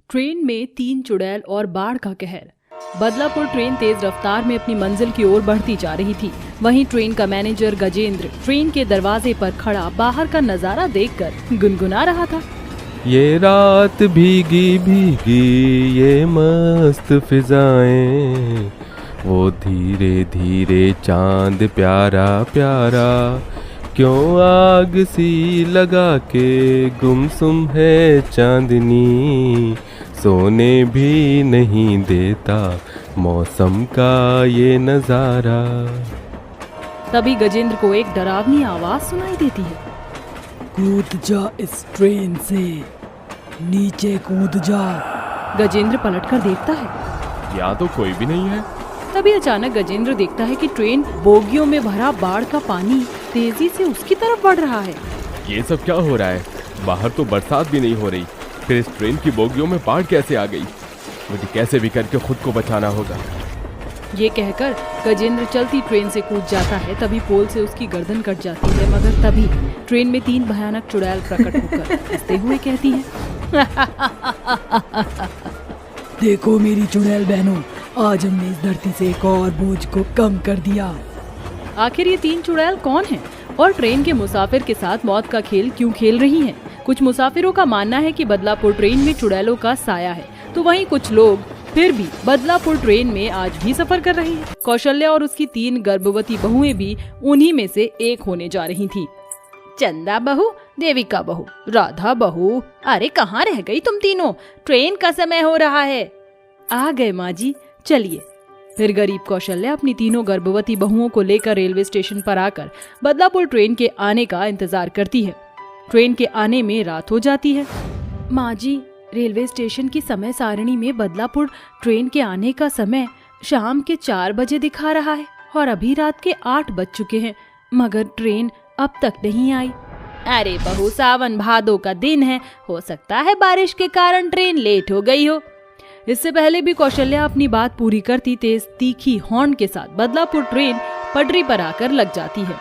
Train में 3 चुड़ैल और बाढ़ का कहर। बदलापुर ट्रेन तेज रफ्तार में अपनी मंजिल की ओर बढ़ती जा रही थी। वहीं ट्रेन का मैनेजर गजेंद्र ट्रेन के दरवाजे पर खड़ा बाहर का नजारा देखकर गुनगुना रहा था। ये रात भीगी भीगी ये मस्त फिजाएं, वो धीरे धीरे चांद प्यारा प्यारा, क्यों आग सी लगा के गुमसुम है चांदनी, सोने भी नहीं देता मौसम का ये नजारा। तभी गजेंद्र को एक डरावनी आवाज सुनाई देती है। कूद जा इस ट्रेन से, नीचे कूद जा। गजेंद्र पलटकर देखता है, यहाँ तो कोई भी नहीं है। तभी अचानक गजेंद्र देखता है कि ट्रेन बोगियों में भरा बाढ़ का पानी तेजी से उसकी तरफ बढ़ रहा है। ये सब क्या हो रहा है? बाहर तो बरसात भी नहीं हो रही, फिर इस ट्रेन की बोगियों में बाढ़ कैसे आ गई? मुझे कैसे भी करके खुद को बचाना होगा। ये कहकर गजेंद्र चलती ट्रेन से कूद जाता है। तभी पोल से उसकी गर्दन कट जाती है, मगर तभी ट्रेन में 3 भयानक चुड़ैल प्रकट होकर हंसते हुए कहती है, देखो मेरी चुड़ैल बहनों, आज हमने इस धरती से एक और बोझ को कम कर दिया। आखिर ये 3 चुड़ैल कौन हैं और ट्रेन के मुसाफिर के साथ मौत का खेल क्यों खेल रही हैं? कुछ मुसाफिरों का मानना है कि बदलापुर ट्रेन में चुड़ैलों का साया है, तो वहीं कुछ लोग फिर भी बदलापुर ट्रेन में आज भी सफर कर रही हैं। कौशल्या और उसकी 3 गर्भवती बहुएं भी उन्हीं में से एक होने जा रही थीं। चंदा बहू, देविका बहू, राधा बहू, अरे कहाँ रह गई तुम तीनों? ट्रेन का समय हो रहा है। आ गए माँ जी, चलिए। फिर गरीब कौशल्या अपनी 3 गर्भवती बहुओं को लेकर रेलवे स्टेशन पर आकर बदलापुर ट्रेन के आने का इंतजार करती है। ट्रेन के आने में रात हो जाती है। माँ जी, रेलवे स्टेशन की समय सारणी में बदलापुर ट्रेन के आने का समय शाम के 4 बजे दिखा रहा है और अभी रात के 8 बज चुके हैं, मगर ट्रेन अब तक नहीं आई। अरे बहू, सावन भादो का दिन है, हो सकता है बारिश के कारण ट्रेन लेट हो गई हो। इससे पहले भी कौशल्या अपनी बात पूरी करती तेज तीखी हॉर्न के साथ बदलापुर ट्रेन पटरी पर आकर लग जाती है।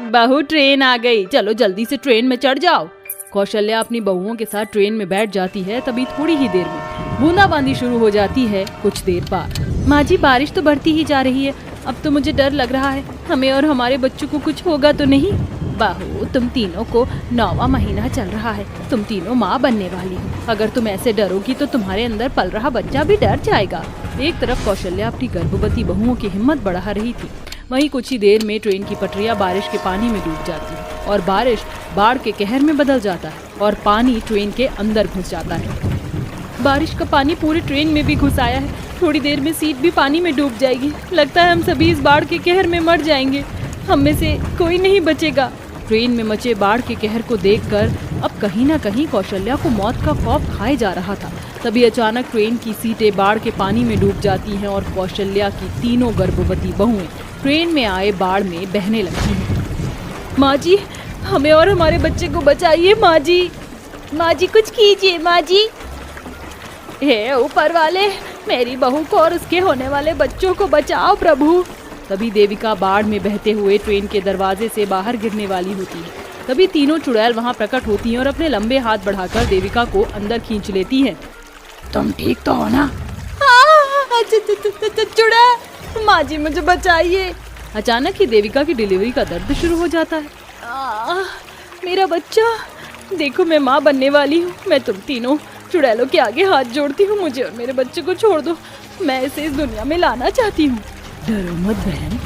बहू, ट्रेन आ गई, चलो जल्दी से ट्रेन में चढ़ जाओ। कौशल्या अपनी बहुओं के साथ ट्रेन में बैठ जाती है। तभी थोड़ी ही देर में बूंदाबांदी शुरू हो जाती है। कुछ देर बाद, माँ जी, बारिश तो बढ़ती ही जा रही है, अब तो मुझे डर लग रहा है, हमें और हमारे बच्चों को कुछ होगा तो नहीं? बहू, तुम तीनों को 9वां महीना चल रहा है, तुम तीनों माँ बनने वाली हो। अगर तुम ऐसे डरोगी तो तुम्हारे अंदर पल रहा बच्चा भी डर जाएगा। एक तरफ कौशल्या अपनी गर्भवती बहुओं की हिम्मत बढ़ा रही थी, वहीं कुछ ही देर में ट्रेन की पटरियां बारिश के पानी में डूब जाती है और बारिश बाढ़ के कहर में बदल जाता है और पानी ट्रेन के अंदर घुस जाता है। बारिश का पानी पूरी ट्रेन में भी घुस आया है, थोड़ी देर में सीट भी पानी में डूब जाएगी। लगता है हम सभी इस बाढ़ के कहर में मर जाएंगे, हम में से कोई नहीं बचेगा। ट्रेन में मचे बाढ़ के कहर को देखकर अब कहीं ना कहीं कौशल्या को मौत का खौफ खाए जा रहा था। तभी अचानक ट्रेन की सीटें बाढ़ के पानी में डूब जाती हैं और कौशल्या की 3 गर्भवती बहुएं ट्रेन में आए बाढ़ में बहने लगती हैं। माँ जी, हमें और हमारे बच्चे को बचाइए माँ जी। माँ जी, कुछ कीजिए माँ जी। हे ऊपर वाले, मेरी बहू को और उसके होने वाले बच्चों को बचाओ प्रभु। तभी देविका बाढ़ में बहते हुए ट्रेन के दरवाजे से बाहर गिरने वाली होती है। तभी 3 चुड़ैल वहां प्रकट होती हैं और अपने लंबे हाथ बढ़ाकर देविका को अंदर खींच लेती हैं। तुम ठीक तो हो ना? चुड़ैल, माँ जी मुझे बचाइए। अचानक ही देविका की डिलीवरी का दर्द शुरू हो जाता है। मेरा बच्चा, देखो मैं माँ बनने वाली हूँ। मैं तुम तीनों चुड़ैलों के आगे हाथ जोड़ती हूँ, मुझे और मेरे बच्चे को छोड़ दो, मैं इसे इस दुनिया में लाना चाहती हूँ। डरो मत बहन,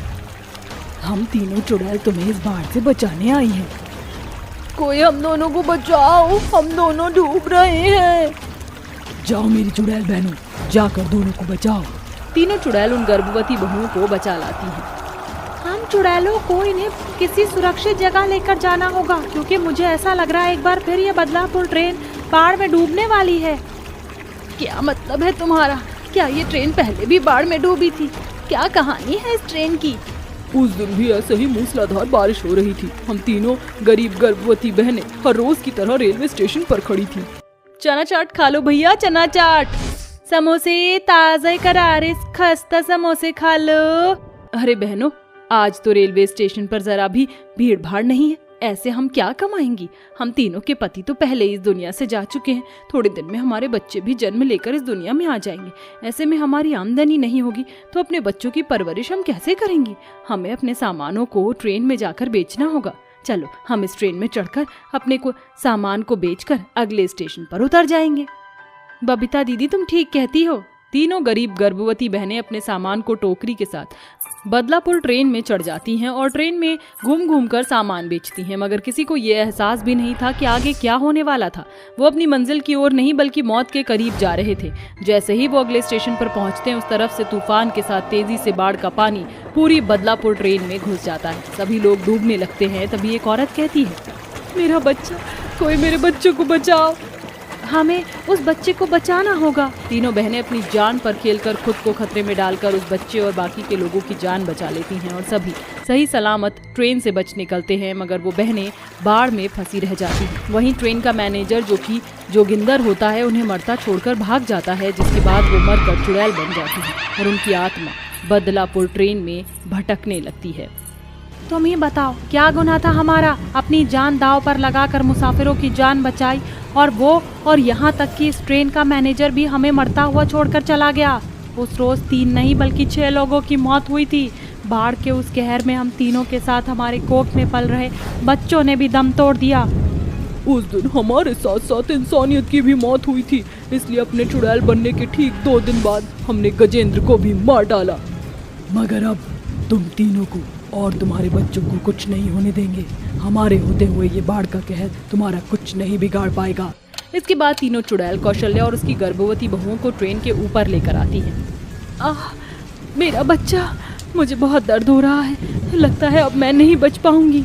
हम 3 चुड़ैल तुम्हें इस बाढ़ से बचाने आई हैं। कोई हम दोनों को बचाओ, हम दोनों डूब रहे हैं। जाओ मेरी चुड़ैल बहनों, जाकर दोनों को बचाओ। 3 चुड़ैल उन गर्भवती बहुओं को बचा लाती हैं। हम चुड़ैलों को इन्हें किसी सुरक्षित जगह लेकर जाना होगा, क्योंकि मुझे ऐसा लग रहा है एक बार फिर ये बदलापुर ट्रेन बाढ़ में डूबने वाली है। क्या मतलब है तुम्हारा? क्या ये ट्रेन पहले भी बाढ़ में डूबी थी? क्या कहानी है इस ट्रेन की? उस दिन भी ऐसे ही मूसलाधार बारिश हो रही थी। हम 3 गरीब गर्भवती बहनें हर रोज की तरह रेलवे स्टेशन पर खड़ी थी। चना चाट खा लो भैया, चना चाट, समोसे ताजे करारे खस्ता समोसे खा लो। अरे बहनों, आज तो रेलवे स्टेशन पर जरा भी भीड़ भाड़ नहीं है, ऐसे हम क्या कमाएंगी? हम तीनों के पति तो पहले इस दुनिया से जा चुके हैं। थोड़े दिन में हमारे बच्चे भी जन्म लेकर इस दुनिया में आ जाएंगे। ऐसे में हमारी आमदनी नहीं होगी तो अपने बच्चों की परवरिश हम कैसे करेंगी? हमें अपने सामानों को ट्रेन में जाकर बेचना होगा। चलो हम इस ट्रेन में चढ़कर अपने को सामान को बेचकर अगले स्टेशन पर उतर जाएंगे। बबीता दीदी तुम ठीक कहती हो। तीनों गरीब गर्भवती बहनें अपने सामान को टोकरी के साथ बदलापुर ट्रेन में चढ़ जाती हैं और ट्रेन में घूम घूम कर सामान बेचती हैं, मगर किसी को ये एहसास भी नहीं था कि आगे क्या होने वाला था। वो अपनी मंजिल की ओर नहीं बल्कि मौत के करीब जा रहे थे। जैसे ही वो अगले स्टेशन पर पहुंचते हैं, उस तरफ से तूफान के साथ तेजी से बाढ़ का पानी पूरी बदलापुर ट्रेन में घुस जाता है। सभी लोग डूबने लगते हैं। तभी एक औरत कहती है, मेरा बच्चा, कोई मेरे बच्चों को बचाओ। हमें उस बच्चे को बचाना होगा। तीनों बहनें अपनी जान पर खेलकर खुद को खतरे में डालकर उस बच्चे और बाकी के लोगों की जान बचा लेती हैं और सभी सही सलामत ट्रेन से बच निकलते हैं, मगर वो बहनें बाढ़ में फंसी रह जाती हैं। वहीं ट्रेन का मैनेजर जो कि जोगिंदर होता है उन्हें मरता छोड़कर भाग जाता है, जिसके बाद वो मरकर चुड़ैल बन जाती है और उनकी आत्मा बदलापुर ट्रेन में भटकने लगती है। तुम ही बताओ क्या गुनाह था हमारा? अपनी जान दांव पर लगाकर मुसाफिरों की जान बचाई और यहाँ तक कि इस ट्रेन का मैनेजर भी हमें मरता हुआ छोड़कर चला गया। उस रोज 3 नहीं बल्कि 6 लोगों की मौत हुई थी। बाढ़ के उस कहर में हम तीनों के साथ हमारे कोख में पल रहे बच्चों ने भी दम तोड़ दिया। उस दिन हमारे साथ साथ इंसानियत की भी मौत हुई थी, इसलिए अपने चुड़ैल बनने के ठीक 2 दिन बाद हमने गजेंद्र को भी मार डाला। मगर अब तुम तीनों को और तुम्हारे बच्चों को कुछ नहीं होने देंगे। हमारे होते हुए ये बाढ़ का कहर तुम्हारा कुछ नहीं बिगाड़ पाएगा। इसके बाद तीनों चुड़ैल कौशल्या और उसकी गर्भवती बहुओं को ट्रेन के ऊपर लेकर आती हैं। मेरा बच्चा, मुझे बहुत दर्द हो रहा है। लगता है अब मैं नहीं बच पाऊंगी।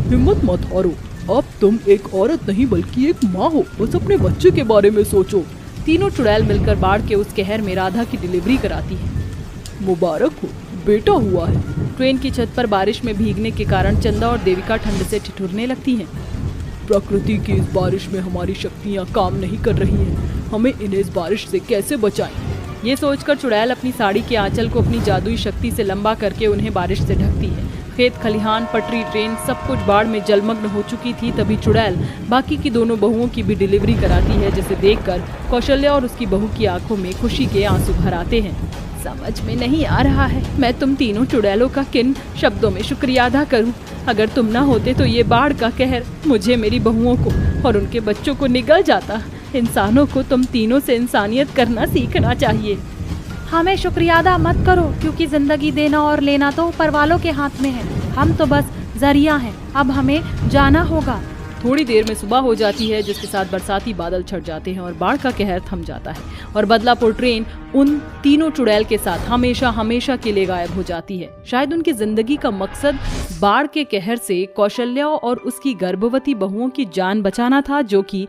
हिम्मत मत हारो, अब तुम एक औरत नहीं बल्कि एक माँ हो। बस अपने बच्चे के बारे में सोचो। तीनों चुड़ैल मिलकर बाढ़ के उस कहर में राधा की डिलीवरी कराती है। मुबारक हो, बेटा हुआ है। ट्रेन की छत पर बारिश में भीगने के कारण चंदा और देविका ठंड से ठिठुरने लगती हैं। प्रकृति की इस बारिश में हमारी शक्तियाँ काम नहीं कर रही हैं। हमें इन्हें इस बारिश से कैसे बचाएं? ये सोचकर चुड़ैल अपनी साड़ी के आंचल को अपनी जादुई शक्ति से लंबा करके उन्हें बारिश से ढकती है। खेत खलिहान, पटरी, ट्रेन सब कुछ बाढ़ में जलमग्न हो चुकी थी। तभी चुड़ैल बाकी की दोनों बहुओं की भी डिलीवरी कराती है, जिसे देखकर कौशल्या और उसकी बहू की आंखों में खुशी के आंसू भर आते हैं। समझ में नहीं आ रहा है मैं तुम तीनों चुड़ैलों का किन शब्दों में शुक्रिया अदा करूं। अगर तुम ना होते तो ये बाढ़ का कहर मुझे, मेरी बहुओं को और उनके बच्चों को निगल जाता। इंसानों को तुम तीनों से इंसानियत करना सीखना चाहिए। हमें शुक्रिया अदा मत करो, क्योंकि जिंदगी देना और लेना तो ऊपर वालों के हाथ में है। हम तो बस जरिया हैं। अब हमें जाना होगा। थोड़ी देर में सुबह हो जाती है, जिसके साथ बरसाती बादल छट जाते हैं और बाढ़ का कहर थम जाता है और बदलापुर ट्रेन उन तीनों चुड़ैल के साथ हमेशा हमेशा के लिए गायब हो जाती है। शायद उनकी जिंदगी का मकसद बाढ़ के कहर से कौशल्या और उसकी गर्भवती बहुओं की जान बचाना था, जो कि